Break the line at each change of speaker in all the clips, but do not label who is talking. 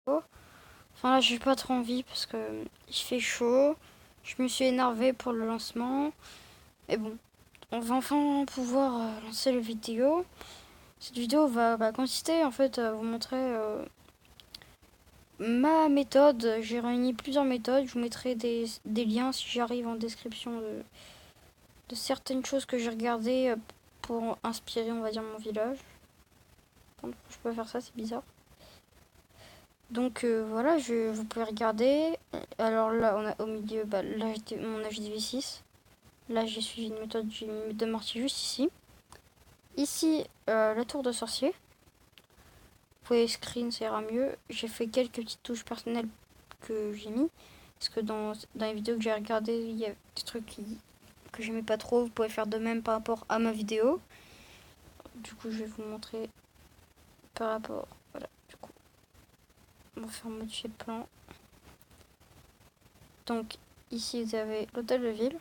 Enfin là, j'ai pas trop envie parce que il fait chaud. Je me suis énervée pour le lancement. Mais bon, on va enfin pouvoir lancer la vidéo. Cette vidéo va consister en fait à vous montrer ma méthode. J'ai réuni plusieurs méthodes. Je vous mettrai des liens si j'arrive en description de certaines choses que j'ai regardées pour inspirer, on va dire, mon village. Je peux faire ça, c'est bizarre. Donc voilà, vous pouvez regarder. Alors là, on a au milieu mon HDV6. Là, j'ai suivi une méthode, j'ai mis une méthode mortier juste ici. Ici, la tour de sorcier. Vous pouvez screen, ça ira mieux. J'ai fait quelques petites touches personnelles que j'ai mis. Parce que dans les vidéos que j'ai regardées, il y a des trucs que j'aimais pas trop. Vous pouvez faire de même par rapport à ma vidéo. Du coup, je vais vous montrer par rapport. Voilà, du coup, on va faire modifier le plan. Donc, ici, vous avez l'hôtel de ville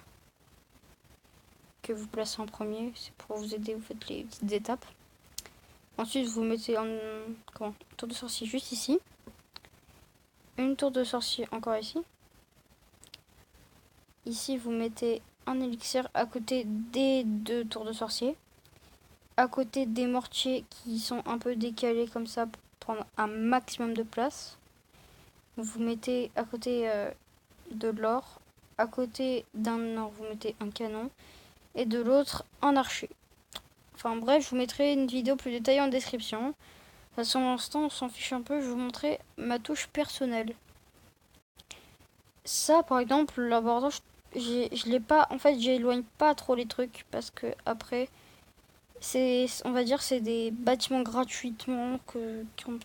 que vous placez en premier. C'est pour vous aider, vous faites les petites étapes. Ensuite, vous mettez en tour de sorcier juste ici. Une tour de sorcier encore ici. Ici, vous mettez un élixir à côté des deux tours de sorcier. À côté des mortiers qui sont un peu décalés comme ça pour prendre un maximum de place. Vous mettez à côté de l'or. À côté d'un or, vous mettez un canon. Et de l'autre, un archer. Enfin bref, je vous mettrai une vidéo plus détaillée en description. De toute façon, pour l'instant, on s'en fiche un peu. Je vais vous montrer ma touche personnelle. Ça, par exemple, l'abordage, je l'ai pas. En fait, j'éloigne pas trop les trucs parce que après, on va dire, c'est des bâtiments gratuitement qu'on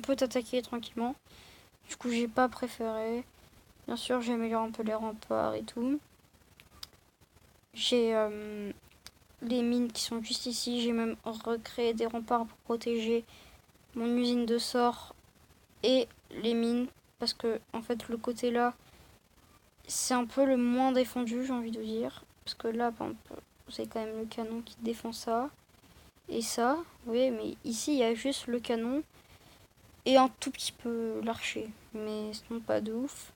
peut attaquer tranquillement. Du coup, j'ai pas préféré. Bien sûr, j'améliore un peu les remparts et tout. J'ai les mines qui sont juste ici. J'ai même recréé des remparts pour protéger mon usine de sort et les mines. Parce que, en fait, le côté là, c'est un peu le moins défendu, j'ai envie de dire. Parce que là, par exemple, vous avez quand même le canon qui défend ça. Et ça, oui, mais ici, il y a juste le canon. Et un tout petit peu l'archer. Mais sinon, pas de ouf.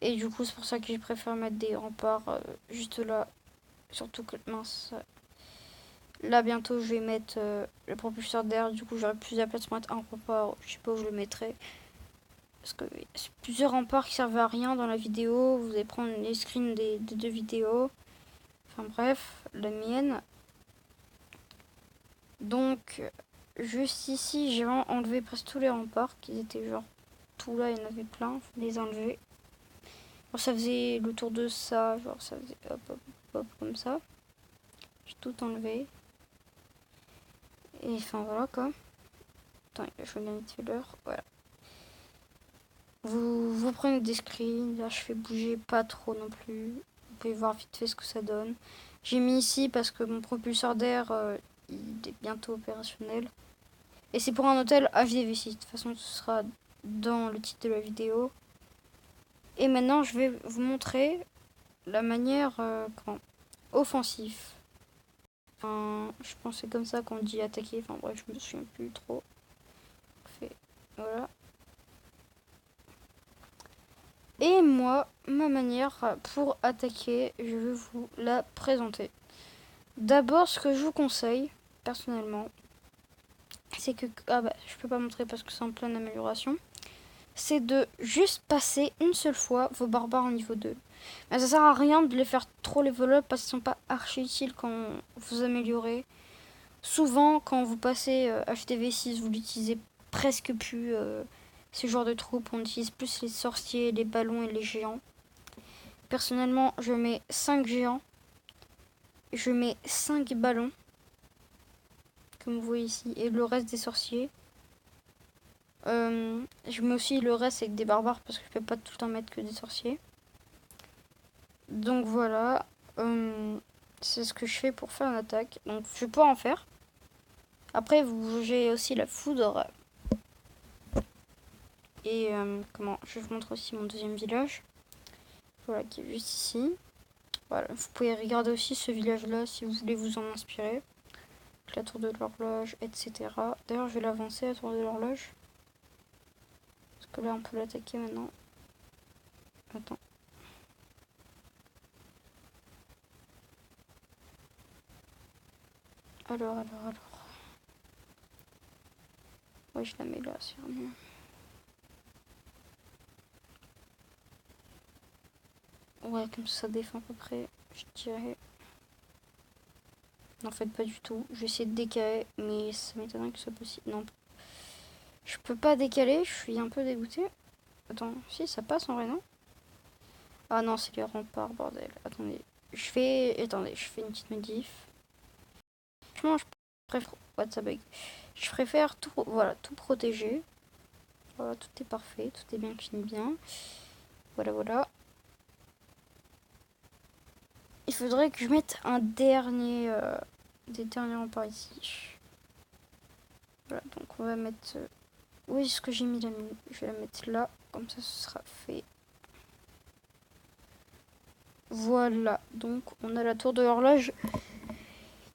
Et du coup, c'est pour ça que j'ai préféré mettre des remparts juste là. Surtout que, mince. Là, bientôt, je vais mettre le propulseur d'air. Du coup, j'aurai plusieurs places pour mettre un rempart. Je sais pas où je le mettrai. Parce que c'est plusieurs remparts qui servent à rien dans la vidéo. Vous allez prendre les screens des deux vidéos. Enfin bref, la mienne. Donc, juste ici, j'ai vraiment enlevé presque tous les remparts. Qui étaient genre tout là, il y en avait plein. Je les enlever. Alors, ça faisait le tour de ça. Genre, ça faisait hop, hop, hop, comme ça. J'ai tout enlevé. Et enfin, voilà quoi. Attends, je vais mettre l'heure. Voilà. Vous prenez des screens. Là, je fais bouger pas trop non plus. Vous pouvez voir vite fait ce que ça donne. J'ai mis ici parce que mon propulseur d'air, il est bientôt opérationnel. Et c'est pour un hôtel HDV6. De toute façon, ce sera dans le titre de la vidéo. Et maintenant, je vais vous montrer la manière offensive. Enfin, je pense que c'est comme ça qu'on dit attaquer. Enfin bref, je me souviens plus trop. Voilà. Et moi, ma manière pour attaquer, je vais vous la présenter. D'abord, ce que je vous conseille, personnellement, c'est que... Ah bah, je peux pas montrer parce que c'est en pleine amélioration. C'est de juste passer une seule fois vos barbares en niveau 2. Mais ça sert à rien de les faire trop level up parce qu'ils sont pas archi utiles quand vous améliorez. Souvent, quand vous passez HTV6, vous l'utilisez presque plus ce genre de troupes. On utilise plus les sorciers, les ballons et les géants. Personnellement, je mets 5 géants. Je mets 5 ballons. Comme vous voyez ici. Et le reste des sorciers. Je mets aussi le reste avec des barbares parce que je peux pas tout le temps mettre que des sorciers. Donc voilà. C'est ce que je fais pour faire une attaque. Donc je peux en faire. Après, j'ai aussi la foudre. Et je vous montre aussi mon deuxième village. Voilà, qui est juste ici. Voilà, vous pouvez regarder aussi ce village-là si vous voulez vous en inspirer. La tour de l'horloge, etc. D'ailleurs, je vais l'avancer, la tour de l'horloge. Parce que là, on peut l'attaquer maintenant. Attends. Alors. Ouais, je la mets là, c'est mieux. Ouais, comme ça défend à peu près, je dirais. En fait, pas du tout. Je vais essayer de décaler, mais ça m'étonnerait que ce soit possible. Non, je peux pas décaler, je suis un peu dégoûtée. Attends, si, ça passe en vrai, non? Ah non, c'est les remparts, bordel. Attendez, Attendez, je fais une petite modif. Franchement, je préfère... What, ça bug. Je préfère tout, voilà, tout protéger. Voilà, tout est parfait, tout est bien fini bien. Voilà. Il faudrait que je mette un dernier... des derniers remparts ici. Voilà, donc on va mettre... Où est-ce que j'ai mis la mine? Je vais la mettre là, comme ça ce sera fait. Voilà, donc on a la tour de l'horloge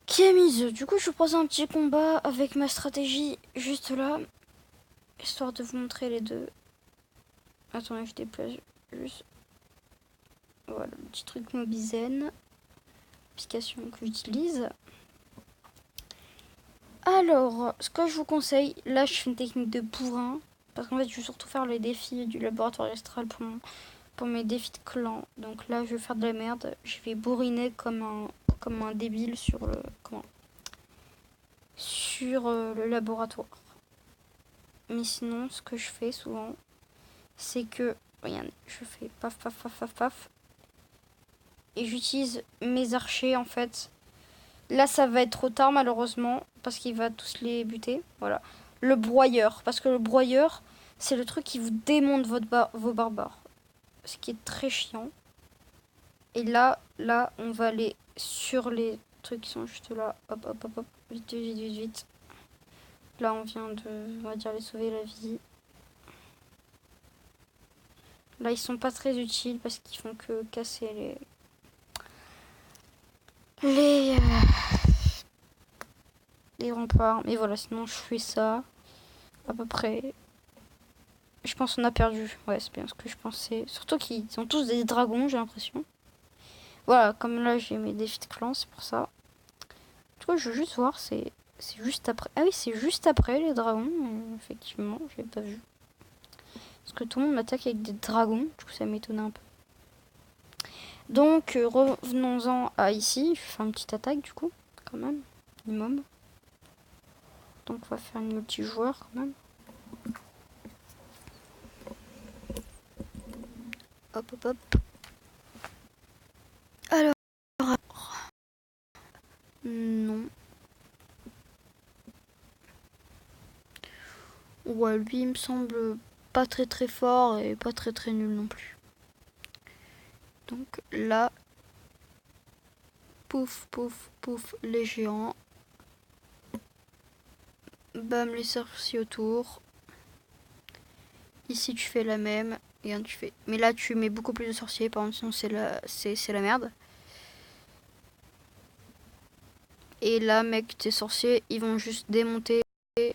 qui est mise. Du coup, je vous propose un petit combat avec ma stratégie juste là, histoire de vous montrer les deux. Attendez, je déplace juste. Voilà, le petit truc Mobizen, application que j'utilise. Alors, ce que je vous conseille, là je fais une technique de bourrin, parce qu'en fait je vais surtout faire les défis du laboratoire astral pour mes défis de clan. Donc là je vais faire de la merde, je vais bourriner comme un débile sur le laboratoire. Mais sinon, ce que je fais souvent, c'est que, regardez, je fais paf, et j'utilise mes archers en fait. Là, ça va être trop tard malheureusement, parce qu'il va tous les buter. Voilà. Le broyeur, parce que le broyeur, c'est le truc qui vous démonte vos barbares. Ce qui est très chiant. Et là, on va aller sur les trucs qui sont juste là. Hop. Vite. Là, on vient on va dire, les sauver la vie. Là, ils sont pas très utiles parce qu'ils font que casser les remparts. Mais voilà, sinon, je fais ça. À peu près. Je pense qu'on a perdu. Ouais, c'est bien ce que je pensais. Surtout qu'ils sont tous des dragons, j'ai l'impression. Voilà, comme là, j'ai mes défis de clan, c'est pour ça. Du coup, je veux juste voir, c'est juste après. Ah oui, c'est juste après les dragons. Effectivement, j'ai pas vu. Parce que tout le monde m'attaque avec des dragons. Du coup, ça m'étonnait un peu. Donc, revenons-en à ici. Je vais faire une petite attaque, du coup, quand même. Minimum. Donc, on va faire une multijoueur, quand même. Hop. Alors. Non. Ouais, lui, il me semble pas très fort et pas très nul non plus. Donc là, pouf, les géants. Bam, les sorciers autour. Ici, tu fais la même. Et tu fais... Mais là, tu mets beaucoup plus de sorciers, par exemple, sinon c'est la merde. Et là, mec, tes sorciers, ils vont juste démonter les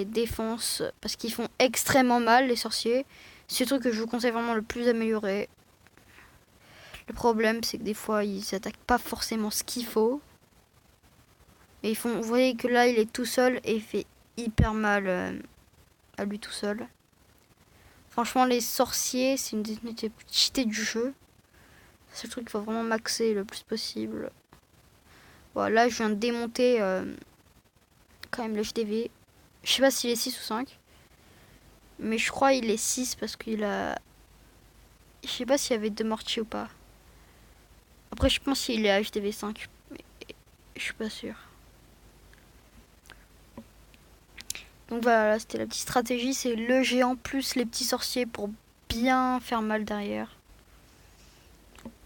défenses parce qu'ils font extrêmement mal, les sorciers. C'est le truc que je vous conseille vraiment le plus amélioré. Le problème, c'est que des fois, ils attaquent pas forcément ce qu'il faut. Et vous voyez que là, il est tout seul et il fait hyper mal à lui tout seul. Franchement, les sorciers, c'est une des unités plus cheatées du jeu. C'est le truc qu'il faut vraiment maxer le plus possible. Voilà, là, je viens de démonter quand même le HDV. Je sais pas s'il est 6 ou 5. Mais je crois qu'il est 6 parce qu'il a... Je sais pas s'il y avait 2 mortiers ou pas. Après, je pense qu'il est à HDV 5. Mais je suis pas sûre. Donc voilà, c'était la petite stratégie. C'est le géant plus les petits sorciers pour bien faire mal derrière.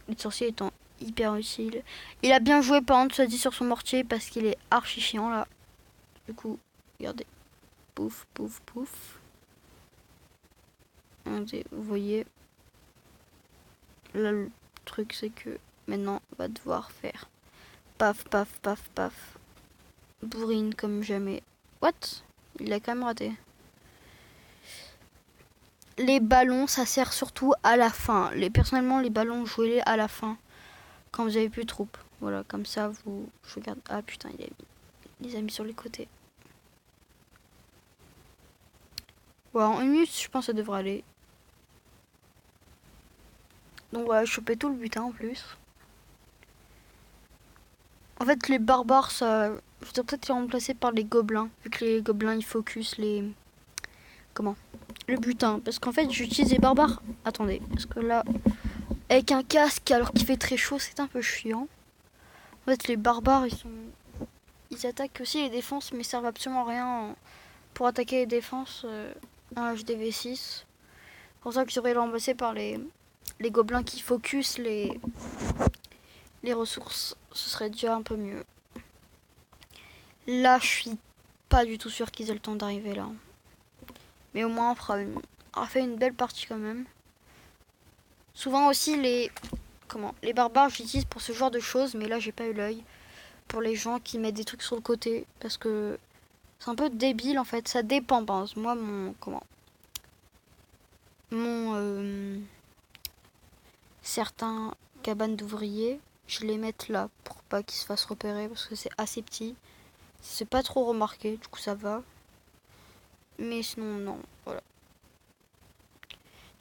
Les sorciers étant hyper utiles. Il a bien joué par exemple, ça dit sur son mortier parce qu'il est archi chiant là. Du coup, regardez. Pouf. Regardez, vous voyez. Là, le truc c'est que maintenant, on va devoir faire paf. Bourrine comme jamais. What? Il a quand même raté. les ballons, ça sert surtout à la fin. Personnellement, les ballons, jouez-les à la fin. Quand vous avez plus de troupes. Voilà, comme ça, je regarde. Ah putain, il les a mis sur les côtés. Voilà, en 1 minute, je pense que ça devrait aller. Donc voilà, choper tout le butin en plus. En fait, les barbares, ça... Je voudrais peut-être les remplacer par les gobelins. Vu que les gobelins, ils focus les... Comment? Le butin. Parce qu'en fait, j'utilise les barbares. Attendez, parce que là... Avec un casque, alors qu'il fait très chaud, c'est un peu chiant. En fait, les barbares, ils attaquent aussi les défenses, mais servent absolument à rien pour attaquer les défenses. Un HDV6. C'est pour ça que j'aurais remplacé par les gobelins qui focus les ressources. Ce serait déjà un peu mieux. Là, je suis pas du tout sûr qu'ils aient le temps d'arriver là. Mais au moins, on fait une belle partie quand même. Souvent aussi, les barbares, j'utilise pour ce genre de choses, mais là, j'ai pas eu l'œil. Pour les gens qui mettent des trucs sur le côté, parce que c'est un peu débile en fait. Ça dépend, par exemple. Moi, certains cabanes d'ouvriers, je les mets là pour pas qu'ils se fassent repérer, parce que c'est assez petit. C'est pas trop remarqué, du coup ça va. Mais sinon, non, voilà.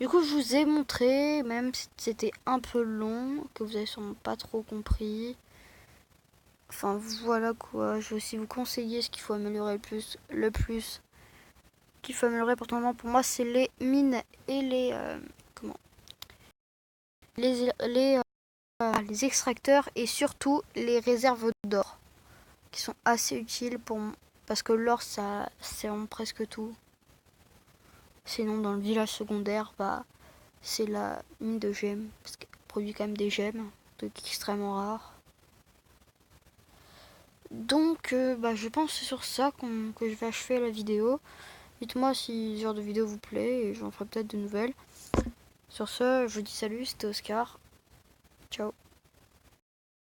Du coup, je vous ai montré, même si c'était un peu long, que vous avez sûrement pas trop compris. Enfin, voilà quoi. Je vais aussi vous conseiller ce qu'il faut améliorer le plus qu'il faut améliorer pour moi, c'est les mines et les extracteurs et surtout les réserves d'or qui sont assez utiles parce que l'or ça c'est en presque tout. Sinon dans le village secondaire c'est la mine de gemmes parce qu'elle produit quand même des gemmes extrêmement rares. Donc je pense que c'est sur ça que je vais achever la vidéo. Dites-moi si ce genre de vidéo vous plaît et j'en ferai peut-être de nouvelles. Sur ce, je vous dis salut, c'était Oscar. Ciao.